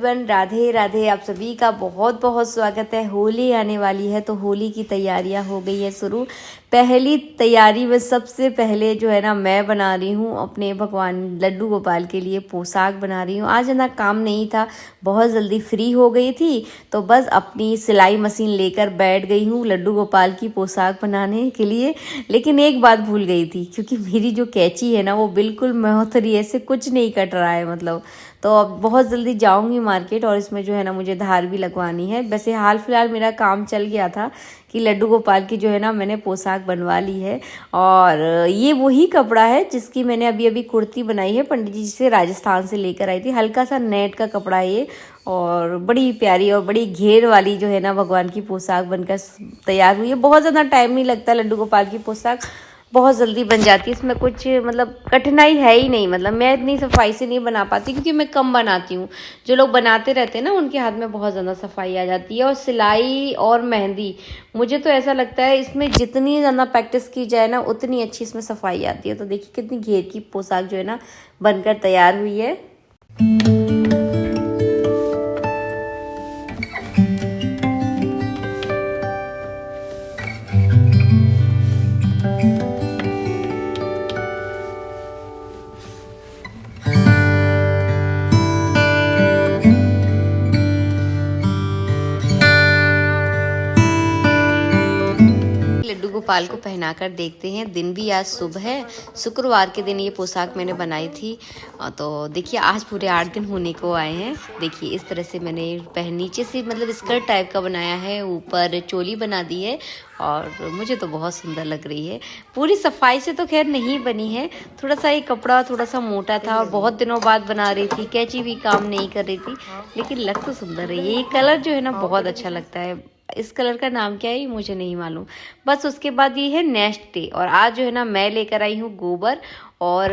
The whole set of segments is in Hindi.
एवरीवन, राधे राधे। आप सभी का बहुत बहुत स्वागत है। होली आने वाली है तो होली की तैयारियां हो गई है शुरू। पहली तैयारी में सबसे पहले जो है ना मैं बना रही हूँ अपने भगवान लड्डू गोपाल के लिए पोशाक बना रही हूँ। आज ना काम नहीं था, बहुत जल्दी फ्री हो गई थी तो बस अपनी सिलाई मशीन लेकर बैठ गई हूँ लड्डू गोपाल की पोशाक बनाने के लिए। लेकिन एक बात भूल गई थी, क्योंकि मेरी जो कैंची है ना वो बिल्कुल मोहतरी ऐसे कुछ नहीं कट रहा है मतलब। तो अब बहुत जल्दी जाऊंगी मार्केट और इसमें जो है ना मुझे धार भी लगवानी है। वैसे हाल फिलहाल मेरा काम चल गया था कि लड्डू गोपाल की जो है ना मैंने पोशाक बनवा ली है। और ये वही कपड़ा है जिसकी मैंने अभी अभी कुर्ती बनाई है, पंडित जी से राजस्थान से लेकर आई थी। हल्का सा नेट का कपड़ा है ये, और बड़ी प्यारी और बड़ी घेर वाली जो है ना भगवान की पोशाक बनकर तैयार हुई है। बहुत ज़्यादा टाइम नहीं लगता, लड्डू गोपाल की पोशाक बहुत जल्दी बन जाती है। इसमें कुछ मतलब कठिनाई है ही नहीं। मतलब मैं इतनी सफाई से नहीं बना पाती क्योंकि मैं कम बनाती हूँ। जो लोग बनाते रहते हैं ना उनके हाथ में बहुत ज़्यादा सफाई आ जाती है। और सिलाई और मेहंदी, मुझे तो ऐसा लगता है इसमें जितनी ज़्यादा प्रैक्टिस की जाए ना उतनी अच्छी इसमें सफाई आती है। तो देखिए कितनी घेर की पोशाक जो है ना बनकर तैयार हुई है। लड्डू गोपाल को पहनाकर देखते हैं। दिन भी आज शुभ है, शुक्रवार के दिन ये पोशाक मैंने बनाई थी। तो देखिए आज पूरे 8 दिन होने को आए हैं। देखिए इस तरह से मैंने नीचे से मतलब स्कर्ट टाइप का बनाया है, ऊपर चोली बना दी है और मुझे तो बहुत सुंदर लग रही है। पूरी सफाई से तो खैर नहीं बनी है, थोड़ा सा ये कपड़ा थोड़ा सा मोटा था और बहुत दिनों बाद बना रही थी, कैंची भी काम नहीं कर रही थी, लेकिन लग तो सुंदर रही है। ये कलर जो है ना बहुत अच्छा लगता है। इस कलर का नाम क्या है ये मुझे नहीं मालूम। बस उसके बाद ये है नेक्स्ट डे, और आज जो है ना मैं लेकर आई हूँ गोबर। और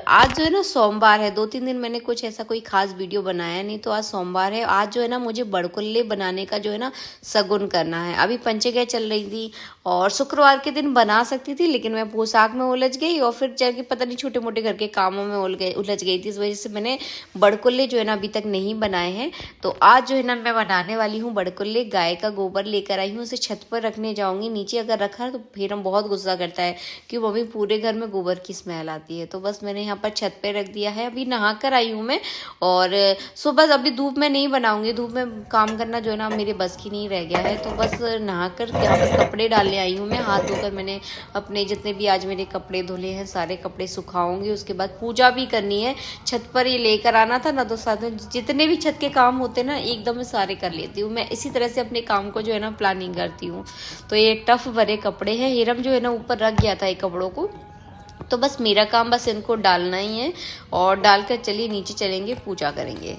आज जो है ना सोमवार है, 2-3 दिन मैंने कुछ ऐसा कोई खास वीडियो बनाया नहीं, तो आज सोमवार है। आज जो है ना मुझे बड़कुल्ले बनाने का जो है ना सगुन करना है। अभी पंचगय चल रही थी और शुक्रवार के दिन बना सकती थी, लेकिन मैं पोशाक में उलझ गई और फिर जाके पता नहीं छोटे मोटे घर के कामों में उलझ गई थी। इस वजह से मैंने बड़कुल्ले जो है ना अभी तक नहीं बनाए हैं। तो आज जो है ना मैं बनाने वाली हूँ बड़कुल्ले। गाय का गोबर लेकर आई हूँ, उसे छत पर रखने जाऊंगी। नीचे अगर रखा तो फिर हम बहुत गुस्सा करता है कि मम्मी पूरे घर में गोबर की स्मेल आती है। तो बस मैंने यहाँ पर छत पे रख दिया है। अभी नहा कर आई हूँ मैं, और सुबह अभी धूप में नहीं बनाऊंगी, धूप में काम करना जो है ना मेरे बस की नहीं रह गया है। तो बस नहा कर यहाँ पर कपड़े डालने आई हूँ मैं। हाथ धोकर मैंने अपने जितने भी आज मेरे कपड़े धुले हैं सारे कपड़े सुखाऊंगी। उसके बाद पूजा भी करनी है। छत पर ये लेकर आना था ना, तो साथ में जितने भी छत के काम होते ना एकदम सारे कर लेती हूँ मैं। इसी तरह से अपने काम को जो है ना प्लानिंग करती हूँ। तो ये टफ भरे कपड़े हैं। हिरम जो है ना ऊपर रख गया था ये कपड़ों को, तो बस मेरा काम बस इनको डालना ही है। और डालकर चलिए नीचे चलेंगे, पूजा करेंगे।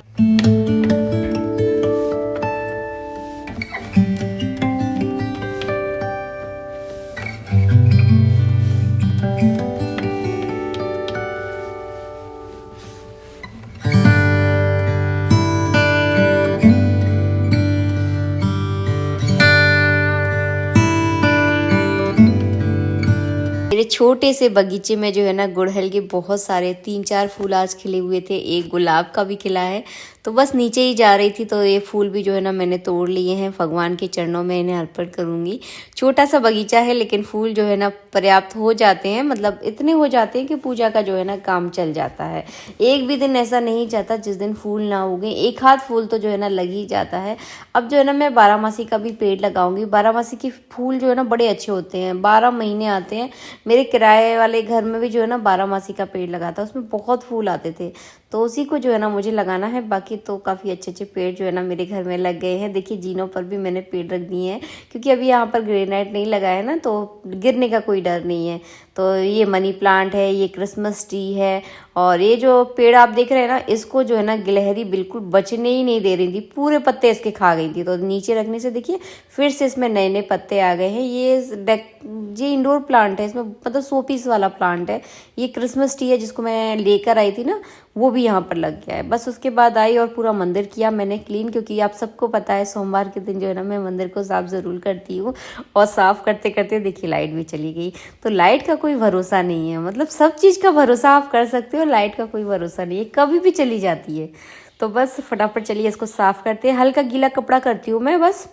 मेरे छोटे से बगीचे में जो है ना गुड़हल के बहुत सारे 3-4 फूल आज खिले हुए थे, एक गुलाब का भी खिला है। तो बस नीचे ही जा रही थी तो ये फूल भी जो है ना मैंने तोड़ लिए हैं, भगवान के चरणों में इन्हें अर्पण करूंगी। छोटा सा बगीचा है लेकिन फूल जो है ना पर्याप्त हो जाते हैं, मतलब इतने हो जाते हैं कि पूजा का जो है ना काम चल जाता है। एक भी दिन ऐसा नहीं जाता जिस दिन फूल ना उगे, एक हाथ फूल तो जो है ना लग ही जाता है। अब जो है ना मैं 12मासी का भी पेड़ लगाऊंगी। 12मासी के फूल जो है ना बड़े अच्छे होते हैं, 12 महीने आते हैं। मेरे किराए वाले घर में भी जो है ना 12मासी का पेड़ लगा था, उसमें बहुत फूल आते थे, तो उसी को जो है ना मुझे लगाना है। बाकी तो काफ़ी अच्छे अच्छे पेड़ जो है ना मेरे घर में लग गए हैं। देखिए जीनों पर भी मैंने पेड़ रख दिए हैं, क्योंकि अभी यहाँ पर ग्रेनाइट नहीं लगा है ना, तो गिरने का कोई डर नहीं है। तो ये मनी प्लांट है, ये क्रिसमस ट्री है, और ये जो पेड़ आप देख रहे हैं ना इसको जो है ना गिलहरी बिल्कुल बचने ही नहीं दे रही थी, पूरे पत्ते इसके खा गई थी। तो नीचे रखने से देखिए फिर से इसमें नए नए पत्ते आ गए हैं। ये इंडोर प्लांट है, इसमें मतलब 100 पीस वाला प्लांट है। ये क्रिसमस ट्री है जिसको मैं लेकर आई थी ना, वो भी यहाँ पर लग गया है। बस उसके बाद आई और पूरा मंदिर किया मैंने क्लीन, क्योंकि आप सबको पता है सोमवार के दिन जो है ना मैं मंदिर को साफ ज़रूर करती हूँ। और साफ करते करते देखिए लाइट भी चली गई। तो लाइट का कोई भरोसा नहीं है, मतलब सब चीज़ का भरोसा आप कर सकते हो, लाइट का कोई भरोसा नहीं है, कभी भी चली जाती है। तो बस फटाफट चलिए इसको साफ़ करते हैं। हल्का गीला कपड़ा करती हूँ मैं, बस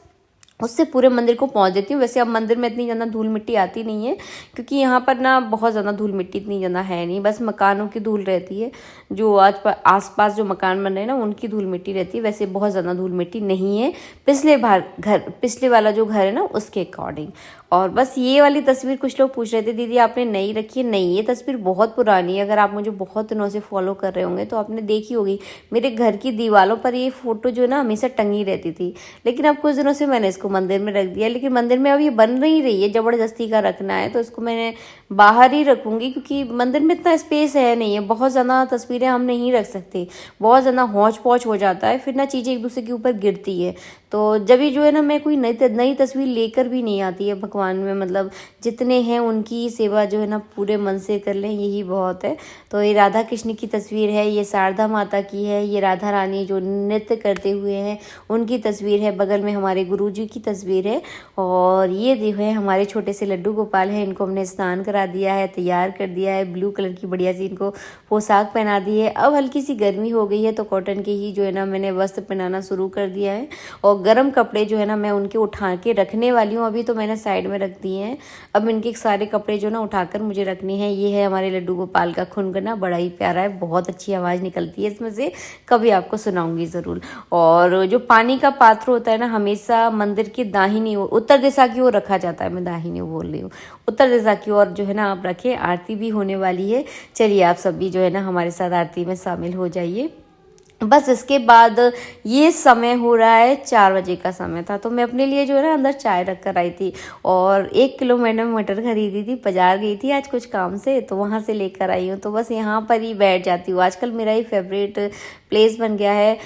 उससे पूरे मंदिर को पहुंच देती हूँ। वैसे अब मंदिर में इतनी ज़्यादा धूल मिट्टी आती नहीं है, क्योंकि यहाँ पर ना बहुत ज़्यादा धूल मिट्टी इतनी ज़्यादा है नहीं, बस मकानों की धूल रहती है। जो आस पास जो मकान बन रहे हैं ना, उनकी धूल मिट्टी रहती है। वैसे बहुत ज़्यादा धूल मिट्टी नहीं है पिछले वाला जो घर है ना, उसके अकॉर्डिंग। और बस ये वाली तस्वीर कुछ लोग पूछ रहे थे, दीदी आपने नई रखी है? नहीं, ये तस्वीर बहुत पुरानी है। अगर आप मुझे बहुत दिनों से फॉलो कर रहे होंगे तो आपने देखी होगी, मेरे घर की दीवारों पर ये फ़ोटो जो है ना हमेशा टंगी रहती थी। लेकिन अब कुछ दिनों से मैंने इसको मंदिर में रख दिया, लेकिन मंदिर में अब ये बन नहीं रही है, ज़बरदस्ती का रखना है, तो इसको मैंने बाहर ही रखूँगी, क्योंकि मंदिर में इतना स्पेस है नहीं है, बहुत ज़्यादा तस्वीरें हम नहीं रख सकते, बहुत ज़्यादा हौच पौच हो जाता है, फिर ना चीज़ें एक दूसरे के ऊपर गिरती है। तो जब भी जो है ना, मैं कोई नई तस्वीर लेकर भी नहीं आती है भगवान में, मतलब जितने हैं उनकी सेवा जो है ना पूरे मन से कर लें, यही बहुत है। तो ये राधा कृष्ण की तस्वीर है, ये शारदा माता की है, ये राधा रानी जो नृत्य करते हुए हैं उनकी तस्वीर है, बगल में हमारे गुरुजी की तस्वीर है, और ये जो है हमारे छोटे से लड्डू गोपाल हैं, इनको हमने स्नान करा दिया है, तैयार कर दिया है, ब्लू कलर की बढ़िया सी इनको पोशाक पहना दी है। अब हल्की सी गर्मी हो गई है तो कॉटन के ही जो है ना मैंने वस्त्र पहनाना शुरू कर दिया है, और गर्म कपड़े जो है ना मैं उनके उठा के रखने वाली हूँ। अभी तो मैंने साइड में रख दिए हैं, अब इनके सारे कपड़े जो ना उठाकर मुझे रखने हैं। ये है हमारे लड्डू गोपाल का खुनगना, बड़ा ही प्यारा है, बहुत अच्छी आवाज़ निकलती है इसमें से, कभी आपको सुनाऊंगी ज़रूर। और जो पानी का पात्र होता है ना, हमेशा मंदिर की दाहिनी ओर, उत्तर दिशा की ओर रखा जाता है, मैं दाहिनी ओर बोल रही हूँ, उत्तर दिशा की ओर जो है ना आप रखें। आरती भी होने वाली है, चलिए आप सभी जो है ना हमारे साथ आरती में शामिल हो जाइए। बस इसके बाद ये समय हो रहा है 4 बजे का समय था, तो मैं अपने लिए जो है ना अंदर चाय रख कर आई थी, और 1 किलो मैंने मटर खरीदी थी, बाजार गई थी आज कुछ काम से, तो वहाँ से लेकर आई हूँ। तो बस यहाँ पर ही बैठ जाती हूँ, आजकल मेरा ही फेवरेट प्लेस बन गया है।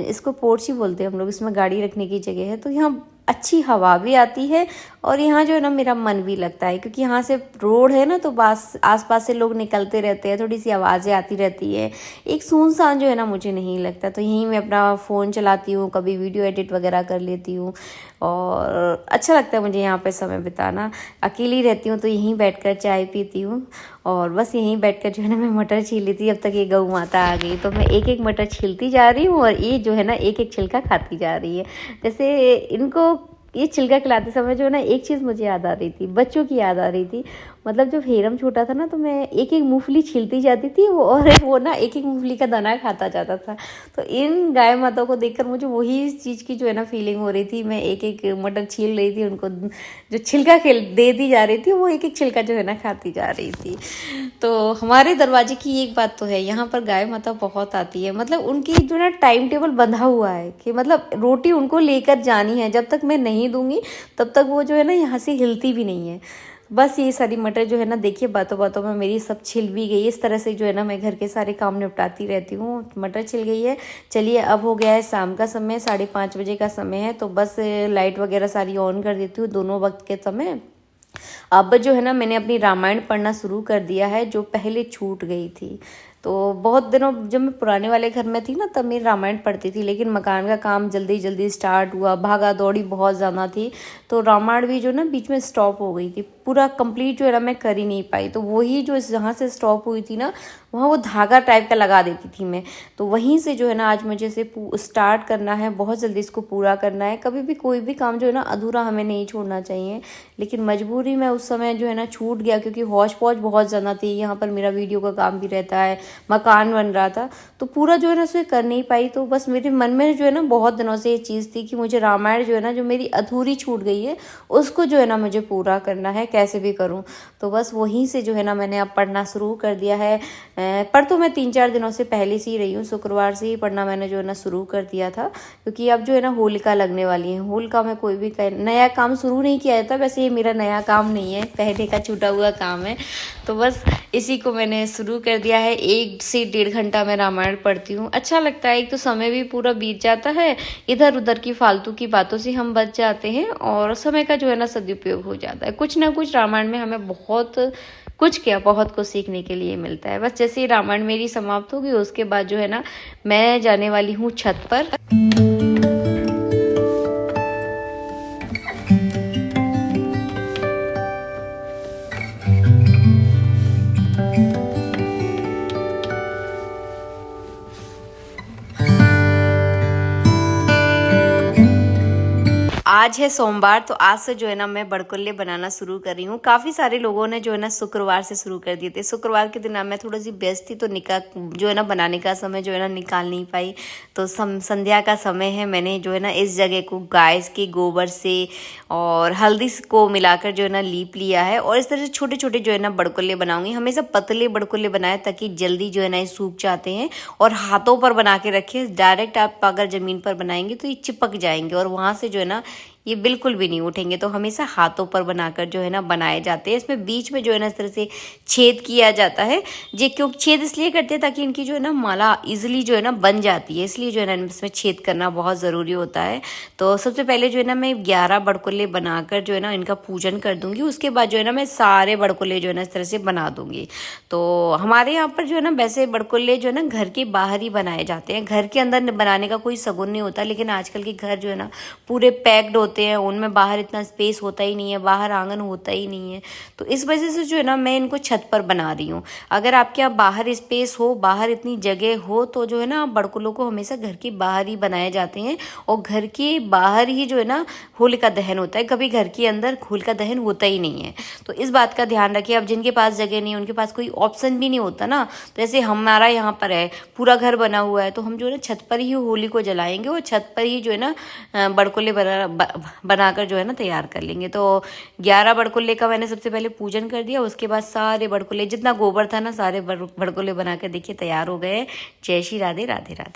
इसको पोर्च ही बोलते हैं हम लोग, इसमें गाड़ी रखने की जगह है, तो यहाँ अच्छी हवा भी आती है, और यहाँ जो है ना मेरा मन भी लगता है, क्योंकि यहाँ से रोड है ना, तो आस पास से लोग निकलते रहते हैं, थोड़ी सी आवाज़ें आती रहती है, एक सुनसान जो है ना मुझे नहीं लगता। तो यहीं मैं अपना फ़ोन चलाती हूँ, कभी वीडियो एडिट वगैरह कर लेती हूँ, और अच्छा लगता है मुझे यहाँ पे समय बिताना। अकेली रहती हूँ तो यहीं बैठकर चाय पीती हूँ, और बस यहीं बैठकर जो है ना मैं मटर छील ली थी। अब तक ये गऊ माता आ गई, तो मैं एक एक मटर छीलती जा रही हूँ, और ये जो है ना एक एक छिलका खाती जा रही है। जैसे इनको ये छिलका खिलाते समय जो है ना एक चीज़ मुझे याद आ रही थी, बच्चों की याद आ रही थी। मतलब जब हेरम छोटा था ना, तो मैं एक एक मूंगफली छीलती जाती थी, और वो ना एक एक मूंगफली का दाना खाता जाता था। तो इन गाय माताओं को देखकर मुझे वही चीज़ की जो है ना फीलिंग हो रही थी। मैं एक एक मटर छील रही थी, उनको जो छिलका दे दी जा रही थी, वो एक एक छिलका जो है ना खाती जा रही थी। तो हमारे दरवाजे की एक बात तो है, यहाँ पर गाय माता बहुत आती है, मतलब उनकी जो ना टाइम टेबल बंधा हुआ है कि मतलब रोटी उनको लेकर जानी है, जब तक मैं नहीं दूंगी तब तक वो जो है ना यहाँ से हिलती भी नहीं है। बस ये सारी मटर जो है ना, देखिए बातों बातों में मेरी सब छिल भी गई। इस तरह से जो है ना मैं घर के सारे काम निपटाती रहती हूँ। मटर छिल गई है। चलिए अब हो गया है शाम का समय, 5:30 बजे का समय है, तो बस लाइट वगैरह सारी ऑन कर देती हूँ दोनों वक्त के समय। अब जो है ना मैंने अपनी रामायण पढ़ना शुरू कर दिया है, जो पहले छूट गई थी। तो बहुत दिनों जब मैं पुराने वाले घर में थी ना, तब मैं रामायण पढ़ती थी, लेकिन मकान का काम जल्दी जल्दी स्टार्ट हुआ, भागा दौड़ी बहुत ज़्यादा थी, तो रामायण भी जो ना बीच में स्टॉप हो गई थी, पूरा कंप्लीट जो है ना मैं कर ही नहीं पाई। तो वही जो जहाँ से स्टॉप हुई थी ना, वहाँ वो धागा टाइप का लगा देती थी मैं, तो वहीं से जो है ना आज मुझे इसे स्टार्ट करना है, बहुत जल्दी इसको पूरा करना है। कभी भी कोई भी काम जो है ना अधूरा हमें नहीं छोड़ना चाहिए, लेकिन मजबूरी में उस समय जो है ना छूट गया, क्योंकि हौच पौच बहुत ज़्यादा थी। यहाँ पर मेरा वीडियो का काम भी रहता है, मकान बन रहा था, तो पूरा जो है ना उसे कर नहीं पाई। तो बस मेरे मन में जो है ना बहुत दिनों से ये चीज़ थी कि मुझे रामायण जो है ना, जो मेरी अधूरी छूट गई है, उसको जो है ना मुझे पूरा करना है, कैसे भी करूं। तो बस वहीं से जो है ना मैंने अब पढ़ना शुरू कर दिया है। पर तो मैं 3-4 दिनों से पहले से ही रही हूँ, शुक्रवार से ही पढ़ना मैंने जो है ना शुरू कर दिया था, क्योंकि अब जो है ना होलिका लगने वाली है। होलिका में कोई भी नया काम शुरू नहीं किया जाता, वैसे ये मेरा नया काम नहीं है, पहले का छूटा हुआ काम है। तो बस इसी को मैंने शुरू कर दिया है। 1 से 1.5 घंटा मैं रामायण पढ़ती हूँ, अच्छा लगता है। एक तो समय भी पूरा बीत जाता है, इधर उधर की फालतू की बातों से हम बच जाते हैं, और समय का जो है ना सदुपयोग हो जाता है। कुछ ना कुछ रामायण में हमें बहुत कुछ सीखने के लिए मिलता है। बस जैसे ही रामायण मेरी समाप्त होगी, उसके बाद जो है ना मैं जाने वाली हूँ छत पर। आज है सोमवार, तो आज से जो है ना मैं बड़कुल्ले बनाना शुरू कर रही हूँ। काफ़ी सारे लोगों ने जो है ना शुक्रवार से शुरू कर दिए थे। शुक्रवार के दिन मैं थोड़ी सी व्यस्त थी, तो जो है ना बनाने का समय जो है ना निकाल नहीं पाई। तो संध्या का समय है, मैंने जो है ना इस जगह को गाय के गोबर से और हल्दी को मिलाकर जो है ना लीप लिया है, और इस तरह से छोटे छोटे जो है ना बड़कुल्ले बनाऊंगी। हमेशा पतले बड़कुल्ले बनाए ताकि जल्दी जो है ना ये सूख जाते हैं, और हाथों पर बना के रखे। डायरेक्ट आप अगर ज़मीन पर बनाएंगे तो ये चिपक जाएंगे और वहाँ से जो है ना ये बिल्कुल भी नहीं उठेंगे। तो हमेशा हाथों पर बनाकर जो है ना बनाए जाते हैं। इसमें बीच में जो है ना इस तरह से छेद किया जाता है। क्यों छेद इसलिए करते हैं ताकि इनकी जो है ना माला इजीली जो है ना बन जाती है, इसलिए जो है ना इसमें छेद करना बहुत ज़रूरी होता है। तो सबसे पहले जो है ना मैं 11 बड़कुल्ले बनाकर जो है ना इनका पूजन कर दूंगी। उसके बाद जो है ना मैं सारे बड़कुल्ले जो है ना इस तरह से बना दूंगी। तो हमारे यहाँ पर जो है ना वैसे बड़कुल्ले जो है ना घर के बाहर ही बनाए जाते हैं, घर के अंदर बनाने का कोई शगुन नहीं होता। लेकिन आजकल के घर जो है ना पूरे पैक्ड होते हैं, उनमें बाहर इतना स्पेस होता ही नहीं है, बाहर आंगन होता ही नहीं है। तो इस वजह से जो है ना मैं इनको छत पर बना रही हूँ। अगर आपके यहाँ बाहर स्पेस हो, बाहर इतनी जगह हो, तो जो है ना बड़कुलों को हमेशा घर के बाहर ही बनाए जाते हैं, और घर के बाहर ही जो है ना होलिका दहन होता है। कभी घर के अंदर होलिका दहन होता ही नहीं है। तो इस बात का ध्यान रखिए। अब जिनके पास जगह नहीं है, उनके पास कोई ऑप्शन भी नहीं होता ना, तो जैसे हमारा यहाँ पर है, पूरा घर बना हुआ है, तो हम जो है ना छत पर ही होली को जलाएंगे, और छत पर ही जो है ना बड़कुल्ले बनाकर जो है ना तैयार कर लेंगे। तो 11 बड़कुल्ले का मैंने सबसे पहले पूजन कर दिया। उसके बाद सारे बड़कुल्ले, जितना गोबर था ना, सारे बड़कुल्ले बनाकर देखिए तैयार हो गए। जय श्री राधे राधे राधे।